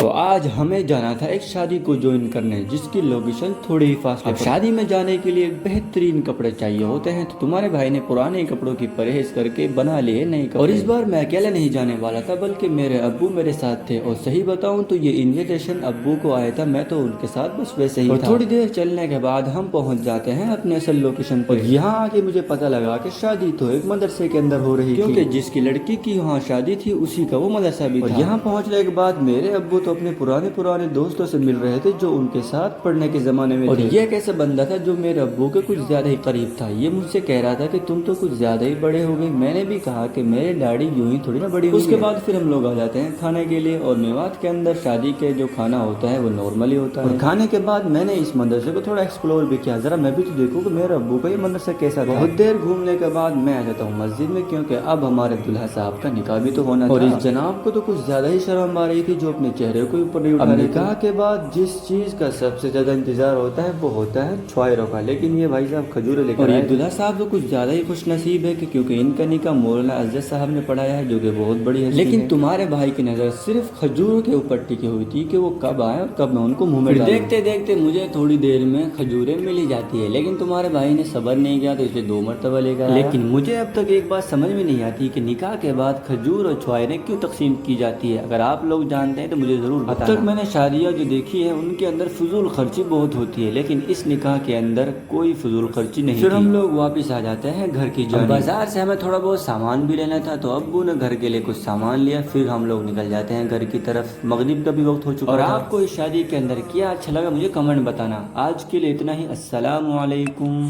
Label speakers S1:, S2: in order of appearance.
S1: تو آج ہمیں جانا تھا ایک شادی کو جوائن کرنے جس کی لوکیشن تھوڑی ہی فاصلے پر۔ اب شادی میں جانے کے لیے بہترین کپڑے چاہیے ہوتے ہیں، تو تمہارے بھائی نے پرانے کپڑوں کی پرہیز کر کے بنا لیے نئے کپڑے۔ اور اس بار میں اکیلا نہیں جانے والا تھا بلکہ میرے ابو میرے ساتھ تھے، اور صحیح بتاؤں تو یہ انویٹیشن ابو کو آیا تھا، میں تو ان کے ساتھ بس ویسے ہی تھا۔ اور تھوڑی دیر چلنے کے بعد ہم پہنچ جاتے ہیں اپنے اصل لوکیشن پر۔ یہاں آ کے مجھے پتا لگا کہ شادی تو ایک مدرسے کے اندر ہو رہی تھی، کیونکہ جس کی لڑکی کی وہاں شادی تھی اسی کا وہ مدرسہ بھی تھا۔ اور یہاں پہنچنے کے بعد میرے ابو تو اپنے پرانے دوستوں سے مل رہے تھے جو ان کے ساتھ پڑھنے کے زمانے میں تھے۔ اور یہ ایک ایسا بندہ تھا جو میرے ابو کے کچھ زیادہ ہی قریب تھا۔ یہ مجھ سے کہہ رہا تھا کہ تم تو کچھ زیادہ ہی بڑے ہو گئے۔ میں نے بھی کہا کہ میرے ڈیڈی یوں ہی تھوڑی نہ بڑی ہوئی۔ اس کے بعد پھر ہم لوگ آ جاتے ہیں کھانے کے لیے، اور میوات کے اندر شادی کے جو کھانا ہوتا ہے وہ نارملی ہوتا ہے۔ اور کھانے کے بعد میں نے اس مدرسے کو تھوڑا ایکسپلور بھی کیا، ذرا میں بھی تو دیکھوں کہ میرے ابو کا یہ مدرسہ کیسا تھا۔ بہت دیر گھومنے کے بعد میں آ جاتا ہوں مسجد میں، کیونکہ اب ہمارے دلہا صاحب کا نکاح بھی تو ہونا تھا۔ اور اس جناب کو تو کچھ زیادہ ہی شرم آ رہی تھی جو اپنے چہرے کو اوپر نہیں اٹھا رہے تھے۔ نکاح کے بعد جس چیز کا سب سے زیادہ انتظار ہوتا ہے وہ ہوتا ہے چھوائروں کا، لیکن یہ بھائی صاحب کھجورے لے کر آئے۔ اور یہ دلہا صاحب تو کچھ زیادہ ہی خوش نصیب ہے کہ کیونکہ ان کا نکاح مولانا ازد صاحب نے پڑھایا ہے، جو کہ بہت بڑی ہے۔ لیکن تمہارے بھائی کی نظر صرف کھجوروں کے اوپر ٹکی ہوئی تھی کہ وہ کب آئے اور کب میں ان کو منہ میں ڈالوں۔ دیکھتے دیکھتے مجھے تھوڑی دیر میں کھجوریں مل ہی جاتی ہے، لیکن تمہارے بھائی نے صبر نہیں کیا تو اسے 2 مرتبہ لے کر آیا۔ لیکن مجھے اب تک ایک بات سمجھ میں نہیں آتی کہ نکاح کے بعد کھجور اور چھوائریں کیوں تقسیم کی جاتی ہے۔ اگر آپ لوگ جانتے ہیں تو مجھے ضرور بتانا۔ اب تک میں نے شادیاں جو دیکھی ہیں ان کے اندر فضول خرچی بہت ہوتی ہے، لیکن اس نکاح کے اندر کوئی فضول خرچی نہیں تھی۔ پھر ہم لوگ واپس آ جاتے ہیں گھر کی جانب۔ بازار سے ہمیں تھوڑا بہت سامان بھی لینا تھا، تو ابو نے گھر کے لیے کچھ سامان لیا، پھر ہم لوگ نکل جاتے ہیں گھر کی طرف۔ مغرب کا بھی وقت ہو چکا ہے۔ اور آپ کو اس شادی کے اندر کیا اچھا لگا مجھے کمنٹ بتانا۔ آج کے لیے اتنا ہی، السلام علیکم۔